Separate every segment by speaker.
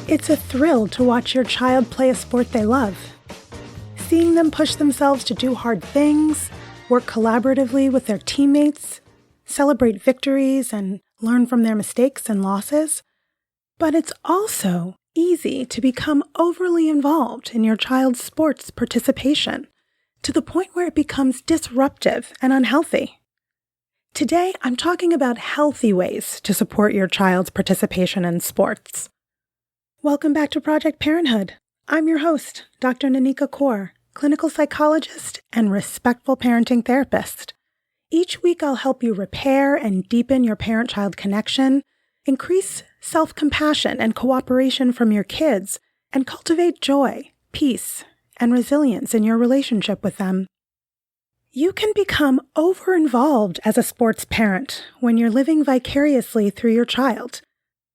Speaker 1: It's a thrill to watch your child play a sport they love. Seeing them push themselves to do hard things, work collaboratively with their teammates, celebrate victories, and learn from their mistakes and losses. But it's also easy to become overly involved in your child's sports participation, to the point where it becomes disruptive and unhealthy. Today, I'm talking about healthy ways to support your child's participation in sports. Welcome back to Project Parenthood. I'm your host, Dr. Nanika Coor, clinical psychologist and respectful parenting therapist. Each week, I'll help you repair and deepen your parent-child connection, increase self-compassion and cooperation from your kids, and cultivate joy, peace, and resilience in your relationship with them. You can become over-involved as a sports parent when you're living vicariously through your child.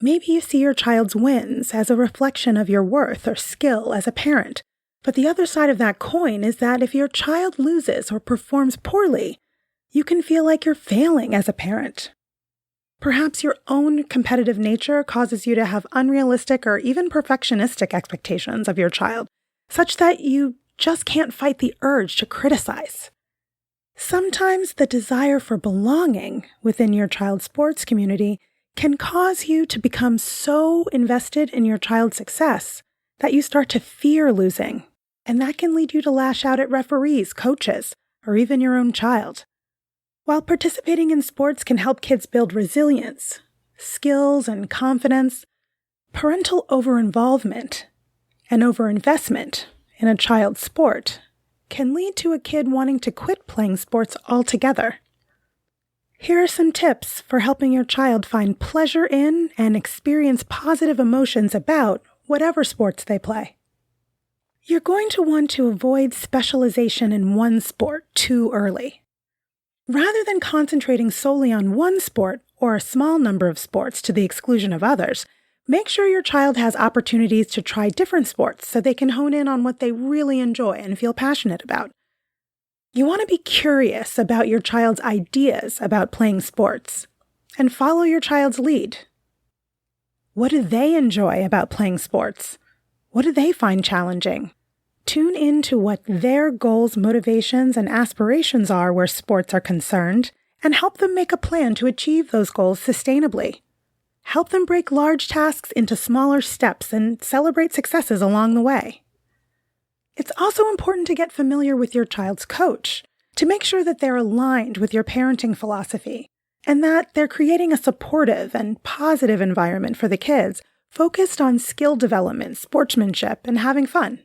Speaker 1: Maybe you see your child's wins as a reflection of your worth or skill as a parent. But the other side of that coin is that if your child loses or performs poorly, you can feel like you're failing as a parent. Perhaps your own competitive nature causes you to have unrealistic or even perfectionistic expectations of your child, such that you just can't fight the urge to criticize. Sometimes the desire for belonging within your child's sports community can cause you to become so invested in your child's success that you start to fear losing, and that can lead you to lash out at referees, coaches, or even your own child. While participating in sports can help kids build resilience, skills, and confidence, parental over-involvement and over-investment in a child's sport can lead to a kid wanting to quit playing sports altogether. Here are some tips for helping your child find pleasure in and experience positive emotions about whatever sports they play. You're going to want to avoid specialization in one sport too early. Rather than concentrating solely on one sport or a small number of sports to the exclusion of others, make sure your child has opportunities to try different sports so they can hone in on what they really enjoy and feel passionate about. You want to be curious about your child's ideas about playing sports and follow your child's lead. What do they enjoy about playing sports? What do they find challenging? Tune into what their goals, motivations, and aspirations are where sports are concerned, and help them make a plan to achieve those goals sustainably. Help them break large tasks into smaller steps and celebrate successes along the way. It's also important to get familiar with your child's coach to make sure that they're aligned with your parenting philosophy and that they're creating a supportive and positive environment for the kids focused on skill development, sportsmanship, and having fun.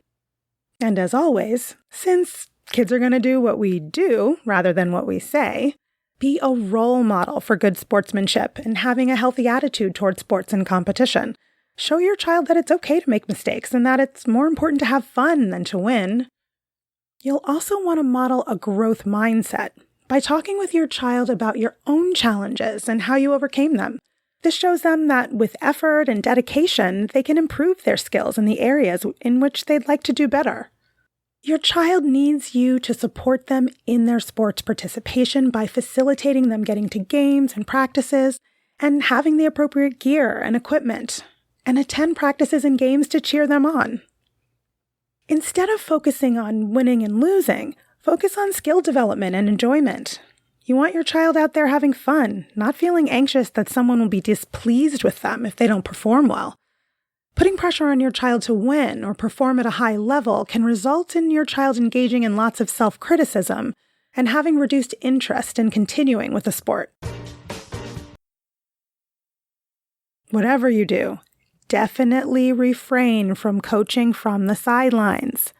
Speaker 1: And as always, since kids are going to do what we do rather than what we say, be a role model for good sportsmanship and having a healthy attitude toward sports and competition. Show your child that it's okay to make mistakes and that it's more important to have fun than to win. You'll also want to model a growth mindset by talking with your child about your own challenges and how you overcame them. This shows them that with effort and dedication, they can improve their skills in the areas in which they'd like to do better. Your child needs you to support them in their sports participation by facilitating them getting to games and practices and having the appropriate gear and equipment, and attend practices and games to cheer them on. Instead of focusing on winning and losing, focus on skill development and enjoyment. You want your child out there having fun, not feeling anxious that someone will be displeased with them if they don't perform well. Putting pressure on your child to win or perform at a high level can result in your child engaging in lots of self-criticism and having reduced interest in continuing with the sport. Whatever you do, definitely refrain from coaching from the sidelines.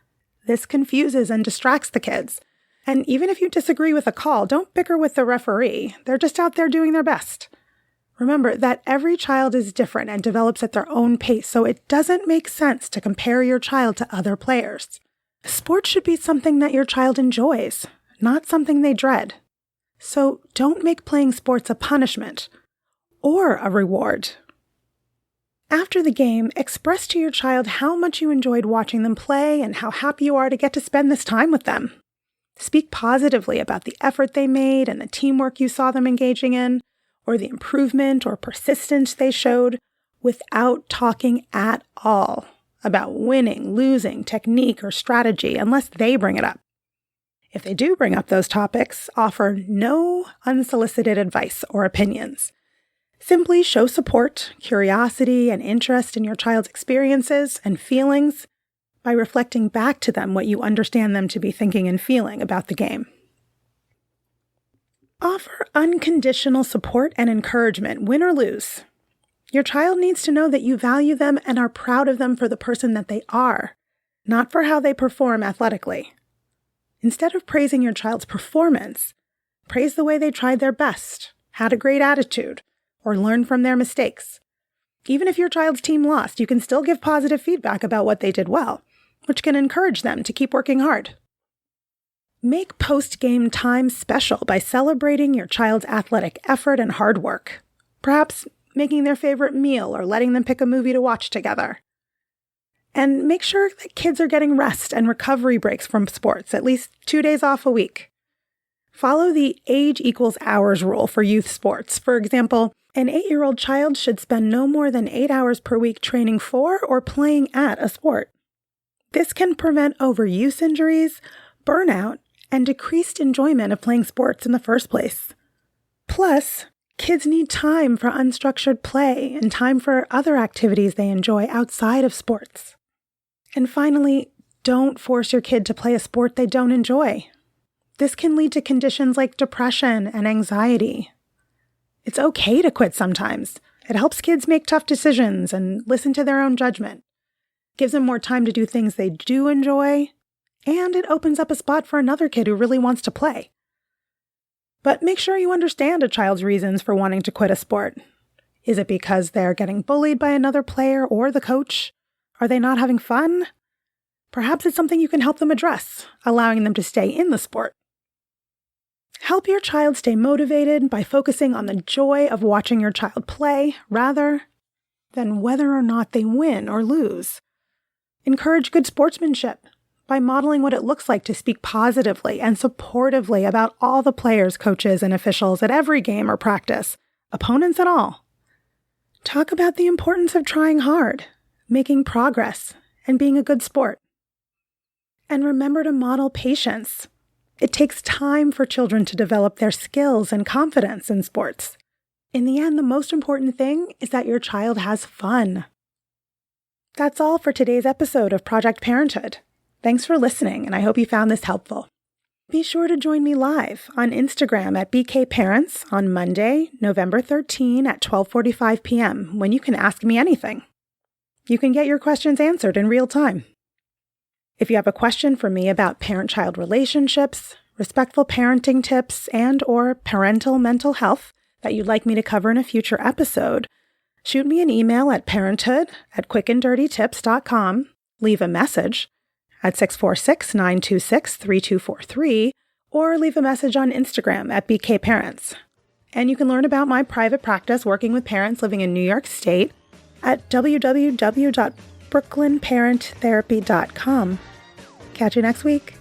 Speaker 1: This confuses and distracts the kids. And even if you disagree with a call, don't bicker with the referee. They're just out there doing their best. Remember that every child is different and develops at their own pace, so it doesn't make sense to compare your child to other players. Sports should be something that your child enjoys, not something they dread. So don't make playing sports a punishment or a reward. After the game, express to your child how much you enjoyed watching them play and how happy you are to get to spend this time with them. Speak positively about the effort they made and the teamwork you saw them engaging in, or the improvement or persistence they showed, without talking at all about winning, losing, technique, or strategy unless they bring it up. If they do bring up those topics, offer no unsolicited advice or opinions. Simply show support, curiosity, and interest in your child's experiences and feelings by reflecting back to them what you understand them to be thinking and feeling about the game. Offer unconditional support and encouragement, win or lose. Your child needs to know that you value them and are proud of them for the person that they are, not for how they perform athletically. Instead of praising your child's performance, praise the way they tried their best, had a great attitude, or learned from their mistakes. Even if your child's team lost, you can still give positive feedback about what they did well, which can encourage them to keep working hard. Make post-game time special by celebrating your child's athletic effort and hard work, perhaps making their favorite meal or letting them pick a movie to watch together. And make sure that kids are getting rest and recovery breaks from sports, at least 2 days off a week. Follow the age equals hours rule for youth sports. For example, an 8-year-old child should spend no more than 8 hours per week training for or playing at a sport. This can prevent overuse injuries, burnout, and decreased enjoyment of playing sports in the first place. Plus, kids need time for unstructured play and time for other activities they enjoy outside of sports. And finally, don't force your kid to play a sport they don't enjoy. This can lead to conditions like depression and anxiety. It's okay to quit sometimes. It helps kids make tough decisions and listen to their own judgment. Gives them more time to do things they do enjoy, and it opens up a spot for another kid who really wants to play. But make sure you understand a child's reasons for wanting to quit a sport. Is it because they're getting bullied by another player or the coach? Are they not having fun? Perhaps it's something you can help them address, allowing them to stay in the sport. Help your child stay motivated by focusing on the joy of watching your child play rather than whether or not they win or lose. Encourage good sportsmanship by modeling what it looks like to speak positively and supportively about all the players, coaches, and officials at every game or practice, opponents and all. Talk about the importance of trying hard, making progress, and being a good sport. And remember to model patience. It takes time for children to develop their skills and confidence in sports. In the end, the most important thing is that your child has fun. That's all for today's episode of Project Parenthood. Thanks for listening, and I hope you found this helpful. Be sure to join me live on Instagram at BKParents on Monday, November 13 at 12:45 p.m. when you can ask me anything. You can get your questions answered in real time. If you have a question for me about parent-child relationships, respectful parenting tips, and/or parental mental health that you'd like me to cover in a future episode, shoot me an email at parenthood@quickanddirtytips.com, leave a message at 646-926-3243, or leave a message on Instagram at BKParents. And you can learn about my private practice working with parents living in New York State at www.brooklynparenttherapy.com. Catch you next week.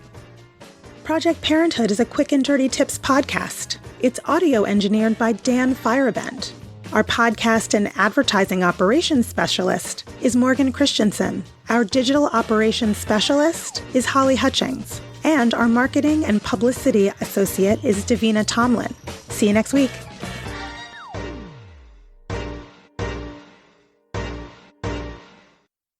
Speaker 1: Project Parenthood is a Quick and Dirty Tips podcast. It's audio engineered by Dan Firebend. Our podcast and advertising operations specialist is Morgan Christensen. Our digital operations specialist is Holly Hutchings. And our marketing and publicity associate is Davina Tomlin. See you next week.